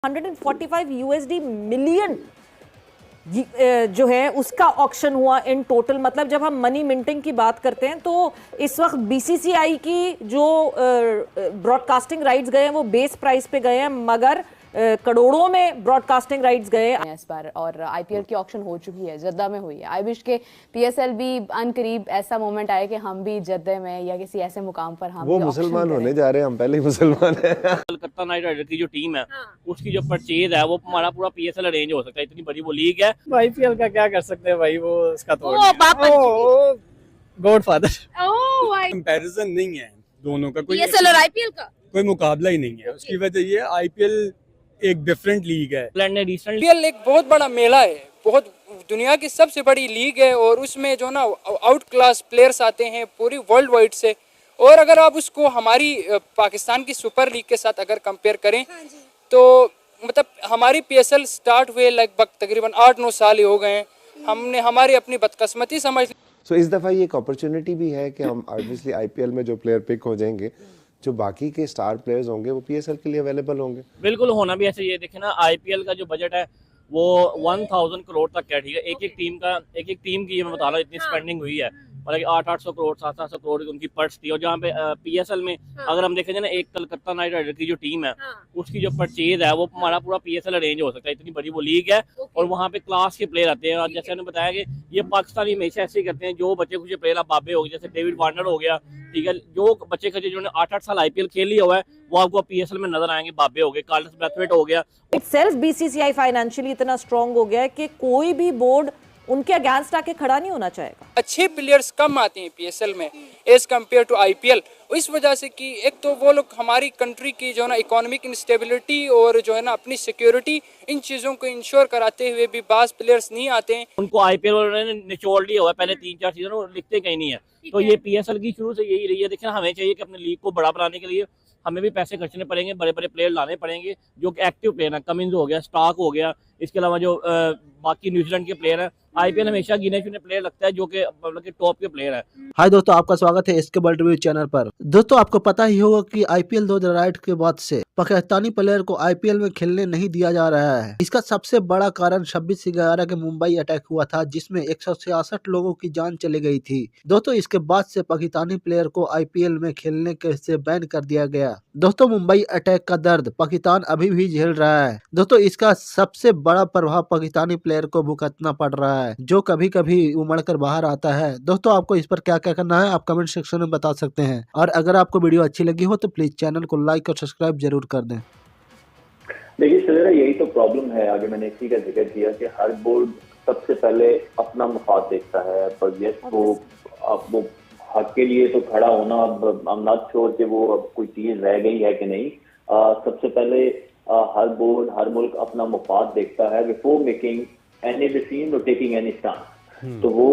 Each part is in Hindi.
145 यूएसडी मिलियन जो है उसका ऑक्शन हुआ इन टोटल। मतलब जब हम मनी मिंटिंग की बात करते हैं तो इस वक्त बीसीसीआई की जो ब्रॉडकास्टिंग राइट्स गए हैं वो बेस प्राइस पे गए हैं, मगर करोड़ों में ब्रॉडकास्टिंग राइट्स गए हैं इस बार। और आईपीएल की ऑक्शन हो चुकी है, जद्दा में हुई है। आई विश के पीएसएल भी अनकरीब ऐसा मोमेंट आए कि हम भी जद्दे में या किसी ऐसे मुकाम पर हम वो मुसलमान होने जा रहे हैं, हम पहले ही मुसलमान हैं। कलकत्ता नाइट राइडर की जो टीम है उसकी जो परचेज है वो हमारा पूरा पीएसएल अरेंज हो सकता है, इतनी बड़ी वो लीग है। आईपीएल का क्या कर सकते हैं भाई, वो उसका तो गॉडफादर कंपैरिजन नहीं है दोनों का, कोई पीएसएल और आईपीएल का कोई मुकाबला ही नहीं है। उसकी वजह ये आईपीएल एक डिफरेंट लीग है। इंग्लैंड ने रिसेंटली आईपीएल एक बहुत बड़ा मेला है, बहुत दुनिया की सबसे बड़ी लीग है और उसमें जो ना आउट क्लास प्लेयर्स आते हैं पूरी वर्ल्ड वाइड से। और अगर आप उसको हमारी पाकिस्तान की सुपर लीग के साथ अगर कंपेयर करें तो मतलब हमारी पीएसएल स्टार्ट हुए लगभग तकरीबन 8-9 साल ही हो गए हैं। हमने हमारी अपनी बदकिस्मती समझ ली। सो इस दफ़ा ये एक अपॉर्चुनिटी भी है कि हम ऑब्वियसली आईपीएल में जो प्लेयर पिक हो जाएंगे, जो बाकी के स्टार प्लेयर्स होंगे वो पीएसएल के लिए अवेलेबल होंगे। बिल्कुल होना भी ऐसे। ये देखे ना, आईपीएल का जो बजट है वो 1000 करोड़ तक है, ठीक है। एक एक टीम की मैं बता रहा हूँ इतनी स्पेंडिंग हुई है, मतलब 800 करोड़ 700 करोड़ उनकी पर्स थी। और जहाँ पे पीएसएल में अगर हम देखें ना, एक कलकत्ता नाइट राइडर की जो टीम है उसकी जो परचेज है वो हमारा पूरा पीएसएल अरेंज हो सकता है, इतनी बड़ी वो लीग है। और वहाँ पे क्लास के प्लेयर आते हैं। और जैसे मैंने बताया कि ये पाकिस्तानी हमेशा ऐसे ही करते हैं, जो बच्चे कुछ प्लेयर बाबे हो गए, जैसे डेविड वार्नर हो गया, ठीक है। जो बच्चे खचे जिन्होंने 8-8 साल आईपीएल खेल लिया हुआ है वो आपको पीएसएल में नजर आएंगे। बाबे हो गए, कार्लोस ब्रैथवेट हो गया। इटसेल्फ बीसीसीआई फाइनेंशियली इतना स्ट्रांग हो गया है कि कोई भी बोर्ड उनके अगेंस्ट आके खड़ा नहीं होना चाहेगा। अच्छे प्लेयर्स कम आते हैं पीएसएल में एज कम्पेयर टू आईपीएल, इस वजह से कि एक तो वो लोग हमारी कंट्री की जो है ना इकोनॉमिक इंस्टेबिलिटी और जो है ना अपनी सिक्योरिटी, इन चीज़ों को इंश्योर कराते हुए भी बास प्लेयर्स नहीं आते हैं। उनको आईपीएल ने निचोड़ लिया हुआ है पहले 3-4 सीजन, और लिखते कहीं नहीं है। तो ये पीएसएल की शुरू से यही रही है। देखिए हमें चाहिए कि अपनी लीग को बड़ा बनाने के लिए हमें भी पैसे खर्चने पड़ेंगे, बड़े बड़े प्लेयर लाने पड़ेंगे जो कि एक्टिव प्लेयर हैं। कमिंस हो गया, स्टार्क हो गया, इसके अलावा जो बाकी न्यूजीलैंड के प्लेयर हैं। आईपीएल हमेशा गिने चुने प्लेयर लगता है जो कि मतलब कि टॉप के प्लेयर है। हाय दोस्तों, आपका स्वागत है इसके वर्ल्ड रिव्यू चैनल पर। दोस्तों आपको पता ही होगा कि आईपीएल 2008 के बाद से पाकिस्तानी प्लेयर को आईपीएल में खेलने नहीं दिया जा रहा है। इसका सबसे बड़ा कारण 26/11 के मुंबई अटैक हुआ था, जिसमें 166 लोगों की जान चली गई थी। दोस्तों इसके बाद से पाकिस्तानी प्लेयर को आईपीएल में खेलने के से बैन कर दिया गया। दोस्तों मुंबई अटैक का दर्द पाकिस्तान अभी भी झेल रहा है। दोस्तों इसका सबसे बड़ा प्रभाव पाकिस्तानी प्लेयर को भुगतना पड़ रहा है, जो कभी कभी उमड़ कर बाहर आता है। दोस्तों आपको इस पर क्या क्या करना है आप कमेंट सेक्शन में बता सकते हैं। और अगर आपको वीडियो अच्छी लगी हो तो प्लीज चैनल को लाइक और सब्सक्राइब जरूर कर दें। देखिए सवेरा, यही तो प्रॉब्लम है। आगे मैंने इसी का जिक्र किया कि हर बोर्ड सबसे पहले अपना मुफाद देखता है, पर यस वो हक के लिए तो खड़ा होना, अब हम नॉट श्योर कि वो अब कोई चीज रह गई है कि नहीं। सबसे पहले हर बोर्ड, हर मुल्क अपना मुफाद देखता है बिफोर मेकिंग एनी डिसीजन और टेकिंग एनी स्टैंड। तो वो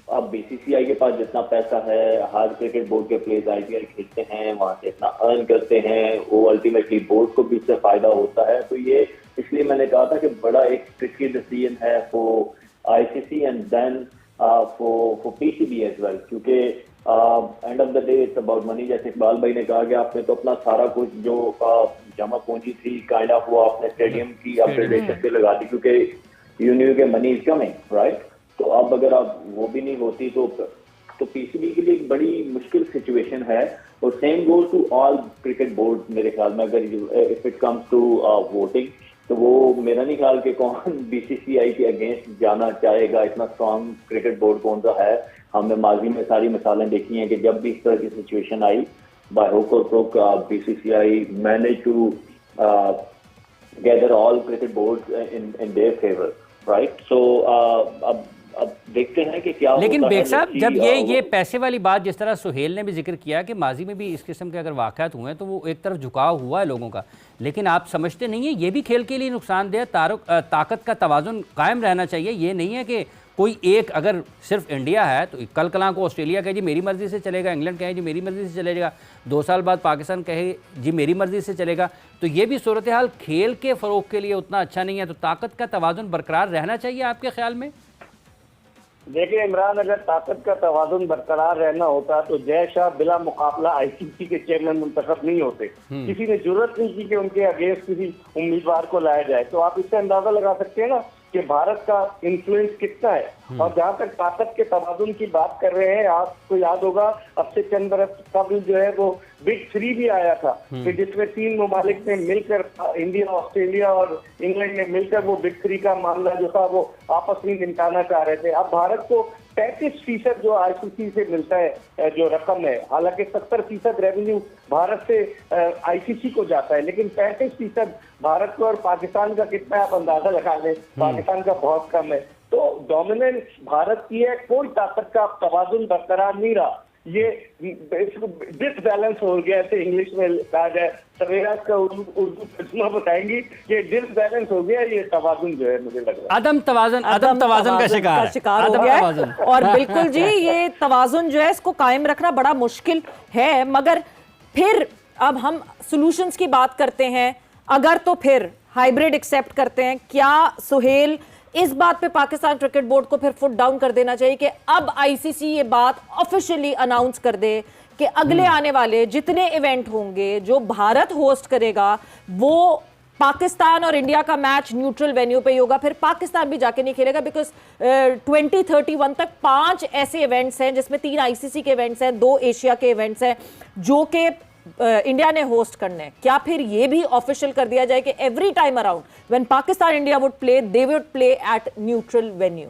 अब बीसीसीआई के पास जितना पैसा है, हर क्रिकेट बोर्ड के प्लेयर्स आईपीएल खेलते हैं, वहां से इतना अर्न करते हैं, वो अल्टीमेटली बोर्ड को भी इससे फायदा होता है। तो ये इसलिए मैंने कहा था कि बड़ा एक ट्रिकी डिसीजन है for ICC and then for PCB as well, क्योंकि end of the day it's about money. जैसे इकबाल भाई ने कहा कि आपने तो अपना सारा कुछ जो जमा पूंजी थी काइंड ऑफ वो आपने स्टेडियम की अपग्रेडेशन पे लगा दी, क्योंकि यू न्यू के मनी इज कमिंग, राइट। तो अब अगर आप वो भी नहीं होती तो पीसीबी के लिए एक बड़ी मुश्किल सिचुएशन है। और same goes to all cricket board मेरे ख्याल में। अगर if it comes to voting तो वो मेरा नहीं ख्याल कि कौन बीसीसीआई के अगेंस्ट जाना चाहेगा। इतना स्ट्रॉन्ग क्रिकेट बोर्ड कौन सा है। हमने माजी में सारी मिसालें देखी हैं कि जब भी इस तरह की सिचुएशन आई, बाय हुक और crook BCCI manage to gather all cricket board in their favour, right. So अब देखते हैं कि क्या। लेकिन बेग साहब, जब ये पैसे वाली बात, जिस तरह सुहेल ने भी जिक्र किया कि माजी में भी इस किस्म के अगर वाक़यात हुए हैं तो वो एक तरफ झुकाव हुआ है लोगों का, लेकिन आप समझते नहीं है ये भी खेल के लिए नुकसानदेह? ताकत का तवाज़ुन कायम रहना चाहिए। ये नहीं है कि कोई एक, अगर सिर्फ इंडिया है तो कल कलां को ऑस्ट्रेलिया कहे जी मेरी मर्जी से चलेगा, इंग्लैंड कहे जी मेरी मर्जी से चलेगा, 2 साल बाद पाकिस्तान कहे जी मेरी मर्जी से चलेगा, तो ये भी सूरत हाल खेल के फ़रोग के लिए उतना अच्छा नहीं है। तो ताकत का तवाज़ुन बरकरार रहना चाहिए आपके ख्याल में? देखिए इमरान, अगर ताकत का तवाजुन बरकरार रहना होता तो जय शाह बिला मुकाबला आईसीसी के चेयरमैन मुंतखब नहीं होते। किसी ने जरूरत नहीं की कि उनके अगेंस्ट किसी उम्मीदवार को लाया जाए। तो आप इससे अंदाजा लगा सकते हैं ना कि भारत का इन्फ्लुएंस कितना है। और जहाँ तक ताकत के तबादुल की बात कर रहे हैं, आपको याद होगा अब से चंद बरस कबल जो है वो बिग 3 भी आया था कि जिसमें 3 ममालिक ने मिलकर, इंडिया, ऑस्ट्रेलिया और इंग्लैंड ने मिलकर वो बिग 3 का मामला जो था वो आपस में निपटाना चाह रहे थे। अब भारत को 35% जो आईसीसी से मिलता है जो रकम है, हालांकि 70% रेवेन्यू भारत से आईसीसी को जाता है, लेकिन 35% भारत को और पाकिस्तान का कितना आप अंदाजा लगा लें। पाकिस्तान का बहुत कम है। तो डोमिनेंस भारत की है, कोई ताकत का तवाजुन बरकरार नहीं रहा। ये डिसबैलेंस हो गया, ऐसे इंग्लिश में कहा जाए। सवेरा का उर्दू तर्जुमा बताएंगी, ये डिसबैलेंस हो गया, ये तवाजुन जो है मुझे लग रहा है अदम तवाजुन का शिकार हो गया है। और बिल्कुल जी, ये तवाजुन जो है इसको कायम रखना बड़ा मुश्किल है। मगर फिर अब हम सॉल्यूशंस की बात करते हैं। अगर तो फिर हाइब्रिड एक्सेप्ट करते हैं, क्या सुहेल इस बात पे पाकिस्तान क्रिकेट बोर्ड को फिर फुट डाउन कर देना चाहिए कि अब आईसीसी ये बात ऑफिशियली अनाउंस कर दे कि अगले आने वाले जितने इवेंट होंगे जो भारत होस्ट करेगा वो पाकिस्तान और इंडिया का मैच न्यूट्रल वेन्यू पे ही होगा। फिर पाकिस्तान भी जाके नहीं खेलेगा, बिकॉज 2031 तक 5 ऐसे इवेंट्स हैं जिसमें 3 आईसीसी के इवेंट्स हैं, 2 एशिया के इवेंट्स हैं जो कि इंडिया ने होस्ट करने हैं। क्या फिर ये भी ऑफिशियल कर दिया जाए कि every time around when Pakistan India would play, they would play at neutral venue?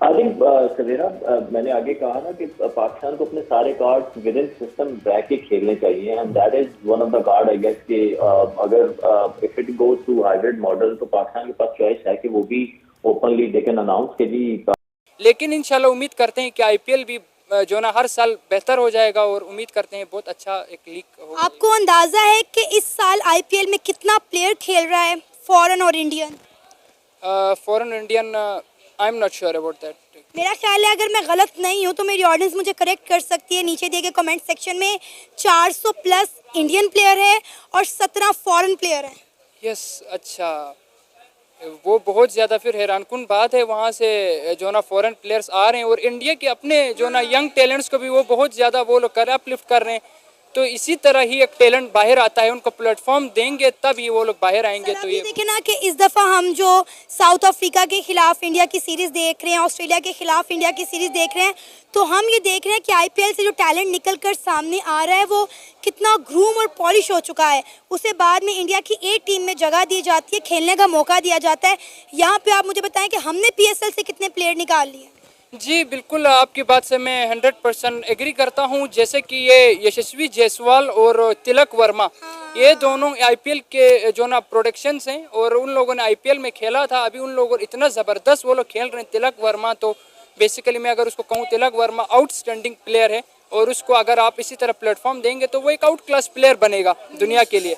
I think सवेरा, मैंने आगे कहा ना कि पाकिस्तान को अपने सारे कार्ड विद इन सिस्टम रह के खेलने चाहिए, and that is one of the card I guess कि अगर if it goes to hybrid model तो पाकिस्तान के पास चॉइस है कि वो भी ओपनली दे कैन अनाउंस के जी। लेकिन इंशाल्लाह उम्मीद करते हैं कि आईपीएल भी जो ना हर साल बेहतर हो जाएगा और उम्मीद करते हैं बहुत अच्छा एक लीग होगा। आपको अंदाजा है कि इस साल आईपीएल में कितना प्लेयर खेल रहा है, फॉरेन और Indian? Foreign Indian I am not sure about that. मेरा ख्याल है, अगर मैं गलत नहीं हूँ तो मेरी ऑडियंस मुझे करेक्ट कर सकती है, नीचे दिए गए कमेंट सेक्शन में 400 प्लस इंडियन प्लेयर है और 17 फॉरेन प्लेयर है। यस, अच्छा, वो बहुत ज़्यादा फिर हैरानकुन बात है। वहाँ से जो ना फॉरेन प्लेयर्स आ रहे हैं और इंडिया के अपने जो ना यंग टैलेंट्स को भी वो बहुत ज़्यादा वो लोग अपलिफ्ट कर रहे हैं। तो इसी तरह ही एक टैलेंट बाहर आता है, उनको प्लेटफॉर्म देंगे तब ही वो लोग बाहर आएंगे। तो ये देखे ना कि इस दफ़ा हम जो साउथ अफ्रीका के खिलाफ इंडिया की सीरीज़ देख रहे हैं, ऑस्ट्रेलिया के खिलाफ इंडिया की सीरीज़ देख रहे हैं, तो हम ये देख रहे हैं कि आईपीएल से जो टैलेंट निकल कर सामने आ रहा है वो कितना ग्रूम और पॉलिश हो चुका है। उसे बाद में इंडिया की ए टीम में जगह दी जाती है, खेलने का मौका दिया जाता है। यहाँ पे आप मुझे बताएं कि हमने पीएसएल से कितने प्लेयर निकाल लिए? जी बिल्कुल, आपकी बात से मैं 100% एग्री करता हूँ। जैसे कि ये यशस्वी जायसवाल और तिलक वर्मा, ये दोनों आईपीएल के जो ना प्रोडक्शंस हैं और उन लोगों ने आईपीएल में खेला था। अभी उन लोगों इतना ज़बरदस्त वो लोग खेल रहे हैं। तिलक वर्मा तो बेसिकली मैं अगर उसको कहूँ, तिलक वर्मा आउटस्टैंडिंग प्लेयर है और उसको अगर आप इसी तरह प्लेटफॉर्म देंगे तो वो एक आउट क्लास प्लेयर बनेगा दुनिया के लिए।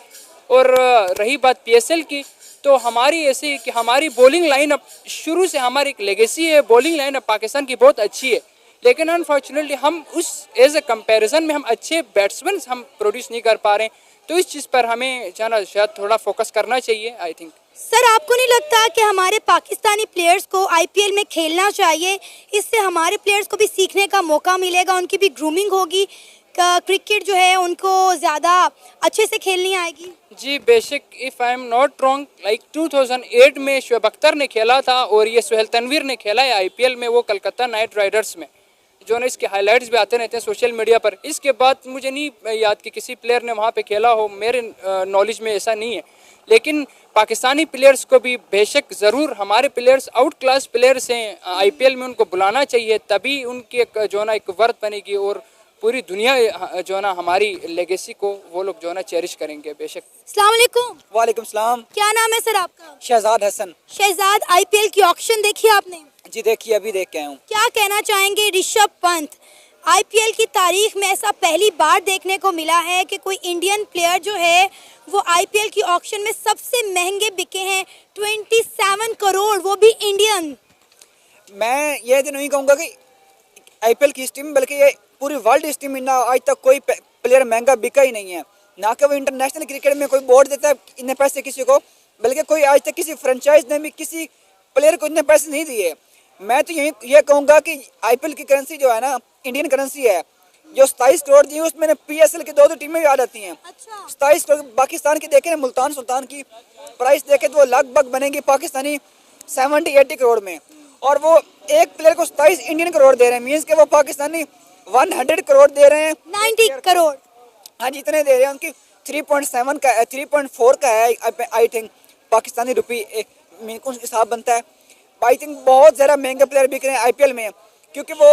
और रही बात पीएसएल की, तो हमारी ऐसी कि हमारी बॉलिंग लाइनअप शुरू से हमारी एक लेगेसी है, बॉलिंग लाइनअप पाकिस्तान की बहुत अच्छी है, लेकिन अनफॉर्चुनेटली हम उस एज ए कंपैरिजन में हम अच्छे बैट्समैन हम प्रोड्यूस नहीं कर पा रहे हैं। तो इस चीज़ पर हमें जाना शायद थोड़ा फोकस करना चाहिए, आई थिंक। सर, आपको नहीं लगता कि हमारे पाकिस्तानी प्लेयर्स को आईपीएल में खेलना चाहिए? इससे हमारे प्लेयर्स को भी सीखने का मौका मिलेगा, उनकी भी ग्रूमिंग होगी, क्रिकेट जो है उनको ज़्यादा अच्छे से खेलनी आएगी। जी बेशक, if I am not wrong, like 2008 में शुएब अख्तर ने खेला था और ये सुहेल तनवीर ने खेला है आईपीएल में, वो कलकत्ता नाइट राइडर्स में, जो ना इसके हाइलाइट्स भी आते रहते हैं सोशल मीडिया पर। इसके बाद मुझे नहीं याद कि किसी प्लेयर ने वहाँ पे खेला हो, मेरे नॉलेज में ऐसा नहीं है। लेकिन पाकिस्तानी प्लेयर्स को भी बेशक ज़रूर, हमारे प्लेयर्स आउट क्लास प्लेयर्स हैं, आईपीएल में उनको बुलाना चाहिए, तभी उनकी जो ना एक वर्थ बनेगी और पूरी दुनिया जो ना हमारी लेगेसी को वो लोग जो ना चेरिश करेंगे। बेशक। अस्सलाम वालेकुम। वालेकुम सलाम। क्या नाम है सर आपका? शहजाद हसन। शहजाद, आईपीएल की ऑक्शन देखी आपने? जी देखिए, अभी देख के आया हूँ। क्या कहना चाहेंगे? ऋषभ पंत, आईपीएल की तारीख में ऐसा पहली बार देखने को मिला है कि कोई इंडियन प्लेयर जो है वो आईपीएल की ऑक्शन में सबसे महंगे बिके हैं, 27 करोड़, वो भी इंडियन। मैं ये तो नहीं कहूँगा कि आईपीएल की हिस्ट्री में, बल्कि ये पूरी वर्ल्ड हिस्ट्री में ना आज तक कोई प्लेयर महंगा बिका ही नहीं है। ना कि वो इंटरनेशनल क्रिकेट में कोई बोर्ड देता है इतने पैसे किसी को, बल्कि कोई आज तक किसी फ्रेंचाइज ने भी किसी प्लेयर को इतने पैसे नहीं दिए। मैं तो ये कहूँगा कि आईपीएल की करेंसी जो है ना, इंडियन करेंसी है, जो 27 करोड़ दी उसमें पीएसएल की 2 टीमें भी आ जाती हैं। 27 करोड़ पाकिस्तान की देखें, मुल्तान सुल्तान की प्राइस देखें तो वो लगभग बनेगी पाकिस्तानी 70-80 करोड़ में, और वो एक प्लेयर को 27 इंडियन करोड़ दे रहे हैं, मीन्स के वो पाकिस्तानी 100 करोड़ दे रहे हैं, 90 करोड़। हाँ जितने दे रहे हैं, उनकी 3.7 का 3.4 का है I think Pakistani rupee mean को हिसाब बनता है। आई थिंक बहुत ज़्यादा महंगे प्लेयर बिक रहे हैं आईपीएल में, क्योंकि वो